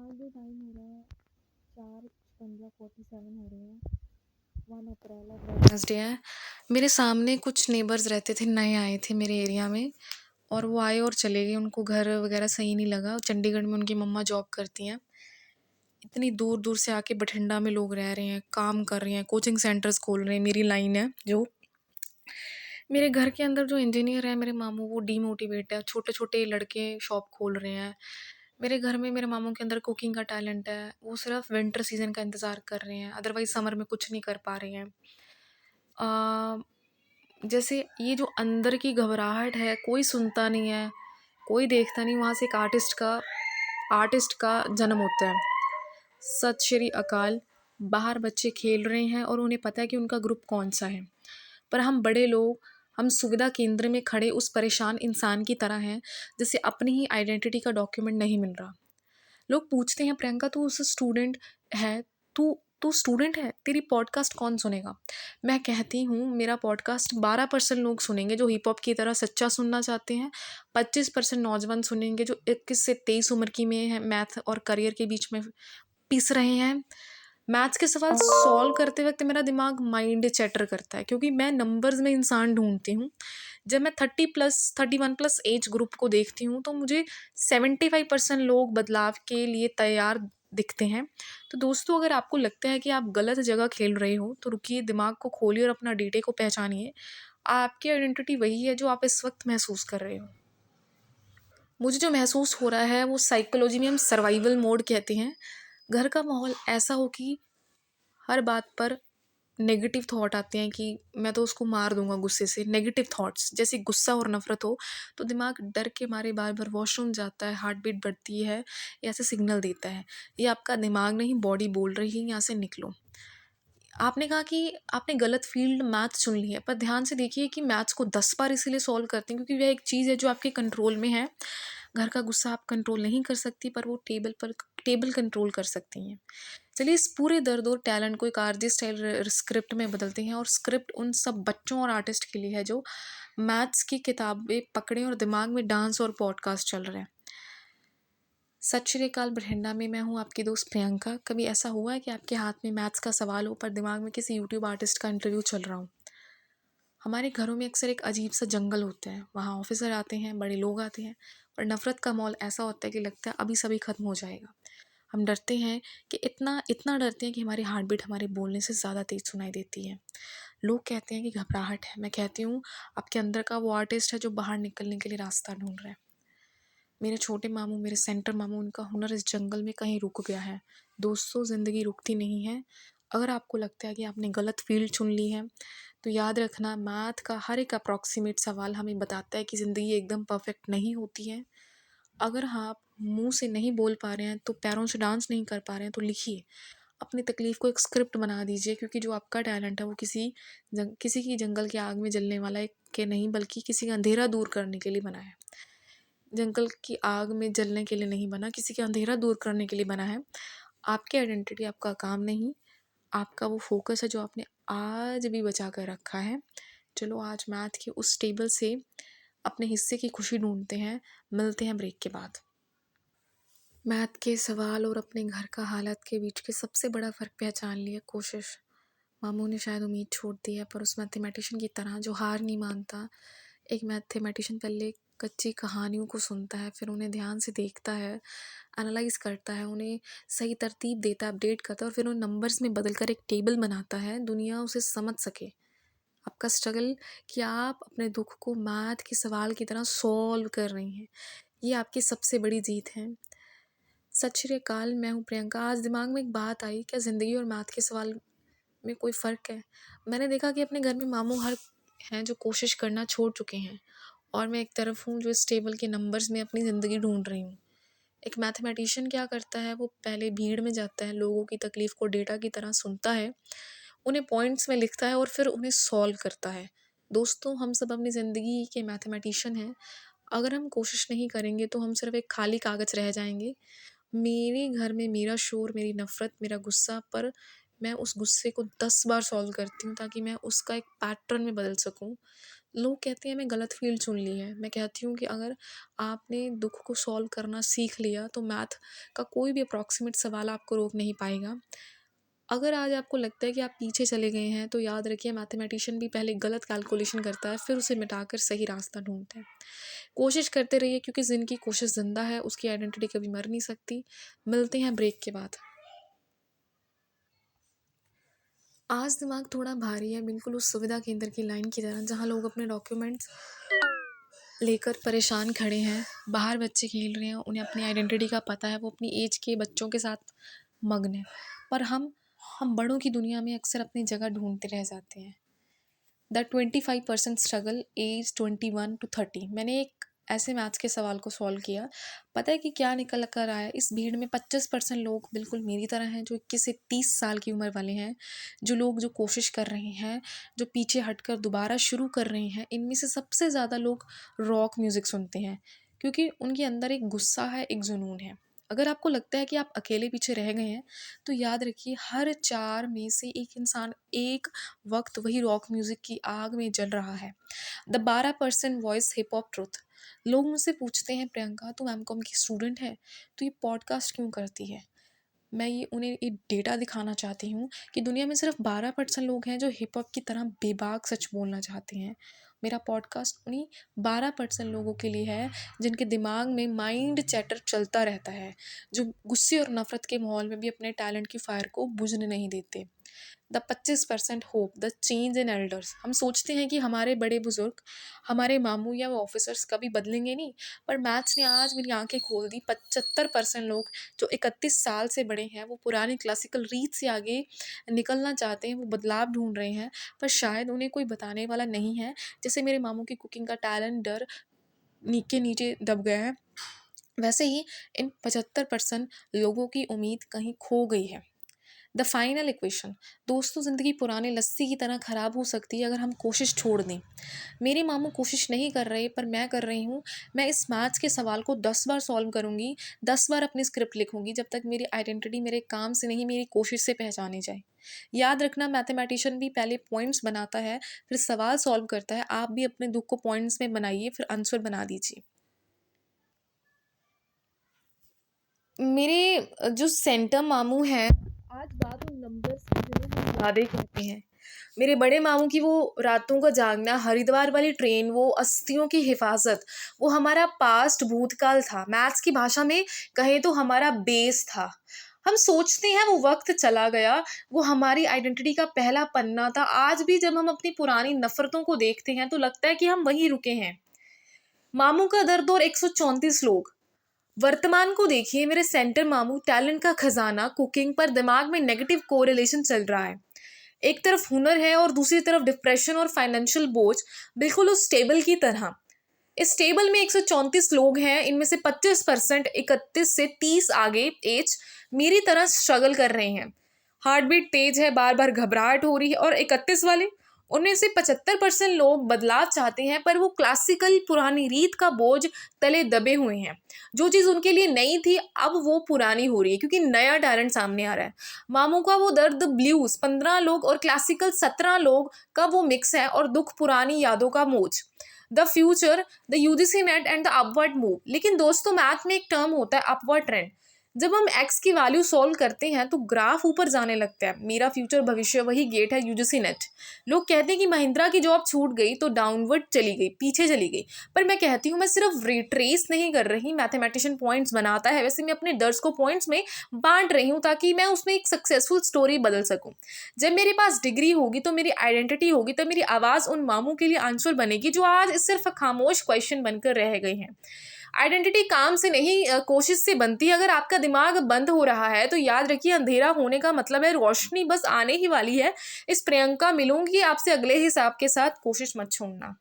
जो टाइम हो रहा है 4:15 हो रहे हैं। 1 अप्रैल और वेडनेसडे है। मेरे सामने कुछ नेबर्स रहते थे, नए आए थे मेरे एरिया में, और वो आए और चले गए। उनको घर वगैरह सही नहीं लगा। चंडीगढ़ में उनकी मम्मा जॉब करती हैं। इतनी दूर दूर से आके बठिंडा में लोग रह रहे हैं, काम कर रहे हैं, कोचिंग सेंटर्स खोल रहे हैं। मेरी लाइन है जो मेरे घर के अंदर जो इंजीनियर है मेरे मामू, वो डीमोटिवेट है। छोटे छोटे लड़के शॉप खोल रहे हैं। मेरे घर में मेरे मामू के अंदर कुकिंग का टैलेंट है। वो सिर्फ विंटर सीजन का इंतज़ार कर रहे हैं, अदरवाइज समर में कुछ नहीं कर पा रहे हैं। अ, जैसे ये जो अंदर की घबराहट है, कोई सुनता नहीं है, कोई देखता नहीं, वहाँ से एक आर्टिस्ट का जन्म होता है। सत श्री अकाल। बाहर बच्चे खेल रहे हैं और उन्हें पता है कि उनका ग्रुप कौन सा है, पर हम बड़े लोग, हम सुविधा केंद्र में खड़े उस परेशान इंसान की तरह हैं जिसे अपनी ही आइडेंटिटी का डॉक्यूमेंट नहीं मिल रहा। लोग पूछते हैं, प्रियंका तू उस स्टूडेंट है, तू तू स्टूडेंट है, तेरी पॉडकास्ट कौन सुनेगा? मैं कहती हूँ मेरा पॉडकास्ट 12% लोग सुनेंगे जो हिप हॉप की तरह सच्चा सुनना चाहते हैं। 25% नौजवान सुनेंगे जो 21 से 23 उम्र की में है, मैथ और करियर के बीच में पिस रहे हैं। मैथ्स के सवाल सॉल्व करते वक्त मेरा दिमाग माइंड चैटर करता है, क्योंकि मैं नंबर्स में इंसान ढूंढती हूँ। जब मैं 30+31+ एज ग्रुप को देखती हूँ तो मुझे 75% लोग बदलाव के लिए तैयार दिखते हैं। तो दोस्तों, अगर आपको लगता है कि आप गलत जगह खेल रहे हो तो रुकिए, दिमाग को खोलिए और अपना डेटे को पहचानिए। आपकी आइडेंटिटी वही है जो आप इस वक्त महसूस कर रहे हो। मुझे जो महसूस हो रहा है वो साइकोलॉजी में हम सर्वाइवल मोड कहते हैं। घर का माहौल ऐसा हो कि हर बात पर नेगेटिव थॉट आते हैं कि मैं तो उसको मार दूंगा गुस्से से। नेगेटिव थॉट्स जैसे गुस्सा और नफरत हो तो दिमाग डर के मारे बार बार वॉशरूम जाता है, हार्ट बीट बढ़ती है, ऐसे सिग्नल देता है। ये आपका दिमाग नहीं, बॉडी बोल रही है यहाँ से निकलो। आपने कहा कि आपने गलत फील्ड मैथ चुन ली है, पर ध्यान से देखिए कि मैथ्स को 10 बार इसीलिए सॉल्व करते हैं क्योंकि वह एक चीज़ है जो आपके कंट्रोल में है। घर का गुस्सा आप कंट्रोल नहीं कर सकती, पर वो टेबल कंट्रोल कर सकती हैं। चलिए, इस पूरे दर्द और टैलेंट को एक आरजे स्टाइल स्क्रिप्ट में बदलते हैं, और स्क्रिप्ट उन सब बच्चों और आर्टिस्ट के लिए है जो मैथ्स की किताबें पकड़े और दिमाग में डांस और पॉडकास्ट चल रहे हैं। सत श्री अकाल बठिंडा में मैं हूँ आपकी दोस्त प्रियंका। कभी ऐसा हुआ है कि आपके हाथ में मैथ्स का सवाल हो पर दिमाग में किसी यूट्यूब आर्टिस्ट का इंटरव्यू चल रहा हो? हमारे घरों में अक्सर एक अजीब सा जंगल होता है। वहाँ ऑफिसर आते हैं, बड़े लोग आते हैं, और नफरत का माहौल ऐसा होता है कि लगता है अभी सभी खत्म हो जाएगा। हम डरते हैं कि इतना इतना डरते हैं कि हमारी हार्ट बीट हमारे बोलने से ज़्यादा तेज सुनाई देती है। लोग कहते हैं कि घबराहट है। मैं कहती हूँ आपके अंदर का वो आर्टिस्ट है जो बाहर निकलने के लिए रास्ता ढूंढ रहा है। मेरे छोटे मामू, मेरे सेंटर मामू, उनका हुनर इस जंगल में कहीं रुक गया है। दोस्तों, ज़िंदगी रुकती नहीं है। अगर आपको लगता है कि आपने गलत फील्ड चुन ली है तो याद रखना, मैथ का हर एक अप्रॉक्सीमेट सवाल हमें बताता है कि ज़िंदगी एकदम परफेक्ट नहीं होती है। अगर हाँ, आप मुंह से नहीं बोल पा रहे हैं, तो पैरों से डांस नहीं कर पा रहे हैं, तो लिखिए। अपनी तकलीफ़ को एक स्क्रिप्ट बना दीजिए, क्योंकि जो आपका टैलेंट है वो किसी की जंगल की आग में जलने वाला है के नहीं, बल्कि किसी का अंधेरा दूर करने के लिए बना है। जंगल की आग में जलने के लिए नहीं बना, किसी का अंधेरा दूर करने के लिए बना है। आपकी आइडेंटिटी आपका काम नहीं, आपका वो फोकस है जो आपने आज भी बचा कर रखा है। चलो, आज मैथ के उस टेबल से अपने हिस्से की खुशी ढूंढते हैं। मिलते हैं ब्रेक के बाद। मैथ के सवाल और अपने घर का हालत के बीच के सबसे बड़ा फ़र्क पहचान लिया, कोशिश। मामू ने शायद उम्मीद छोड़ दी है, पर उस मैथमेटिशियन की तरह जो हार नहीं मानता। एक मैथमेटिशियन पहले कच्ची कहानियों को सुनता है, फिर उन्हें ध्यान से देखता है, एनालाइज करता है, उन्हें सही तरतीब देता है, अपडेट करता है, और फिर उन नंबर्स में बदलकर एक टेबल बनाता है, दुनिया उसे समझ सके। आपका स्ट्रगल कि आप अपने दुख को मैथ के सवाल की तरह सॉल्व कर रही हैं, ये आपकी सबसे बड़ी जीत है। सत श्री अकाल, मैं हूँ प्रियंका। आज दिमाग में एक बात आई, क्या ज़िंदगी और मैथ के सवाल में कोई फ़र्क है? मैंने देखा कि अपने घर में मामू हर हैं जो कोशिश करना छोड़ चुके हैं, और मैं एक तरफ हूँ जो इस टेबल के नंबर्स में अपनी ज़िंदगी ढूंढ रही हूँ। एक मैथमेटिशियन क्या करता है, वो पहले भीड़ में जाता है, लोगों की तकलीफ़ को डेटा की तरह सुनता है, उन्हें पॉइंट्स में लिखता है और फिर उन्हें सॉल्व करता है। दोस्तों, हम सब अपनी ज़िंदगी के मैथमेटिशियन हैं। अगर हम कोशिश नहीं करेंगे तो हम सिर्फ एक खाली कागज़ रह जाएंगे। मेरे घर में मेरा शोर, मेरी नफ़रत, मेरा गुस्सा, पर मैं उस गुस्से को 10 बार सॉल्व करती हूँ ताकि मैं उसका एक पैटर्न में बदल सकूँ। लोग कहते हैं मैं गलत फ़ील्ड चुन ली है। मैं कहती हूँ कि अगर आपने दुःख को सॉल्व करना सीख लिया तो मैथ का कोई भी अप्रॉक्सिमेट सवाल आपको रोक नहीं पाएगा। अगर आज आपको लगता है कि आप पीछे चले गए हैं तो याद रखिए मैथमेटिशियन भी पहले गलत कैलकुलेशन करता है, फिर उसे मिटाकर सही रास्ता ढूँढता है। कोशिश करते रहिए क्योंकि जिनकी कोशिश ज़िंदा है उसकी आइडेंटिटी कभी मर नहीं सकती। मिलते हैं ब्रेक के बाद। आज दिमाग थोड़ा भारी है, बिल्कुल उस सुविधा केंद्र की लाइन की तरह जहाँ लोग अपने डॉक्यूमेंट्स लेकर परेशान खड़े हैं। बाहर बच्चे खेल रहे हैं, उन्हें अपनी आइडेंटिटी का पता है, वो अपनी एज के बच्चों के साथ मग्न है। पर हम बड़ों की दुनिया में अक्सर अपनी जगह ढूंढते रह जाते हैं। The 25% struggle as 21 to 30। मैंने एक ऐसे मैथ्स के सवाल को सॉल्व किया। पता है कि क्या निकल कर आया? इस भीड़ में 25% लोग बिल्कुल मेरी तरह हैं, जो 21 से 30 साल की उम्र वाले हैं। जो कोशिश कर रहे हैं, जो पीछे हटकर दोबारा शुरू कर रहे हैं। इनमें से सबसे ज़्यादा लोग रॉक म्यूज़िक सुनते हैं क्योंकि उनके अंदर एक गुस्सा है, एक जुनून है। अगर आपको लगता है कि आप अकेले पीछे रह गए हैं तो याद रखिए हर 4 में से एक इंसान एक वक्त वही रॉक म्यूज़िक की आग में जल रहा है। The 12% voice hip hop truth. लोग मुझसे पूछते हैं, प्रियंका तुम एमकॉम की स्टूडेंट है तो ये पॉडकास्ट क्यों करती है? मैं ये उन्हें ये डेटा दिखाना चाहती हूँ कि दुनिया में सिर्फ 12% लोग हैं जो हिप हॉप की तरह बेबाक सच बोलना चाहते हैं। मेरा पॉडकास्ट उन्हीं 12% लोगों के लिए है जिनके दिमाग में माइंड चैटर चलता रहता है, जो गुस्से और नफरत के माहौल में भी अपने टैलेंट की फायर को बुझने नहीं देते। The 25% hope, the change in elders. हम सोचते हैं कि हमारे बड़े बुजुर्ग, हमारे मामू या वो ऑफिसर्स कभी बदलेंगे नहीं, पर मैथ्स ने आज मेरी आंखें खोल दी। 75% लोग जो 31 साल से बड़े हैं, वो पुरानी क्लासिकल रीत से आगे निकलना चाहते हैं, वो बदलाव ढूंढ रहे हैं, पर शायद उन्हें कोई बताने वाला नहीं है। जैसे मेरे मामू की कुकिंग का टैलेंट डर के नीचे दब गया है, वैसे ही इन 75% लोगों की उम्मीद कहीं खो गई है। The final equation. दोस्तों, ज़िंदगी पुराने लस्सी की तरह ख़राब हो सकती है अगर हम कोशिश छोड़ दें। मेरे मामू कोशिश नहीं कर रहे, पर मैं कर रही हूँ। मैं इस मैथ्स के सवाल को 10 बार सॉल्व करूँगी, 10 बार अपनी स्क्रिप्ट लिखूँगी, जब तक मेरी आइडेंटिटी मेरे काम से नहीं मेरी कोशिश से पहचानी जाए। याद रखना, मैथमेटिशियन भी पहले पॉइंट्स बनाता है, फिर सवाल सॉल्व करता है। आप भी अपने दुख को पॉइंट्स में बनाइए, फिर आंसर बना दीजिए। मेरे जो सेंटर मामू हैं, आज बात उन नंबर्स की जिन्हें हम ज़्यादा कहते हैं। मेरे बड़े मामू की वो रातों का जागना, हरिद्वार वाली ट्रेन, वो अस्थियों की हिफाजत, वो हमारा पास्ट भूतकाल था। मैथ्स की भाषा में कहे तो हमारा बेस था। हम सोचते हैं वो वक्त चला गया, वो हमारी आइडेंटिटी का पहला पन्ना था। आज भी जब हम अपनी पुरानी नफरतों को देखते हैं तो लगता है कि हम वहीं रुके हैं। मामू का दर्द और 134 लोग। वर्तमान को देखिए, मेरे सेंटर मामू टैलेंट का खजाना, कुकिंग, पर दिमाग में नेगेटिव कोरिलेशन चल रहा है। एक तरफ हुनर है और दूसरी तरफ डिप्रेशन और फाइनेंशियल बोझ, बिल्कुल उस टेबल की तरह। इस टेबल में 134 लोग हैं, इनमें से 25% 31 से 30 आगे एज मेरी तरह स्ट्रगल कर रहे हैं। हार्ट बीट तेज है, बार बार घबराहट हो रही है। और 31 वाले, उनमें से 75% लोग बदलाव चाहते हैं, पर वो क्लासिकल पुरानी रीत का बोझ तले दबे हुए हैं। जो चीज़ उनके लिए नई थी अब वो पुरानी हो रही है क्योंकि नया टैलेंट सामने आ रहा है। मामू का वो दर्द ब्लूज 15 लोग और क्लासिकल 17 लोग का वो मिक्स है, और दुख पुरानी यादों का मोज। The future, the UGC net and the upward move. लेकिन दोस्तों, मैथ में एक टर्म होता है अपवर्ड ट्रेंड। जब हम एक्स की वैल्यू सॉल्व करते हैं तो ग्राफ ऊपर जाने लगता है। मेरा फ्यूचर भविष्य वही गेट है, यूजीसी नेट। लोग कहते हैं कि महिंद्रा की जॉब छूट गई तो डाउनवर्ड चली गई, पीछे चली गई, पर मैं कहती हूँ मैं सिर्फ रिट्रेस नहीं कर रही। मैथमेटिशियन पॉइंट्स बनाता है, वैसे मैं अपने दर्ज को पॉइंट्स में बांट रही हूँ ताकि मैं उसमें एक सक्सेसफुल स्टोरी बदल सकूँ। जब मेरे पास डिग्री होगी तो मेरी आइडेंटिटी होगी, तो मेरी आवाज़ उन मामू के लिए आंसर बनेगी जो आज सिर्फ खामोश क्वेश्चन बनकर रह गए हैं। आइडेंटिटी काम से नहीं, कोशिश से बनती है। अगर आपका दिमाग बंद हो रहा है तो याद रखिए, अंधेरा होने का मतलब है रोशनी बस आने ही वाली है। इस प्रियंका मिलूंगी आपसे अगले हिसाब के साथ। कोशिश मत छोड़ना।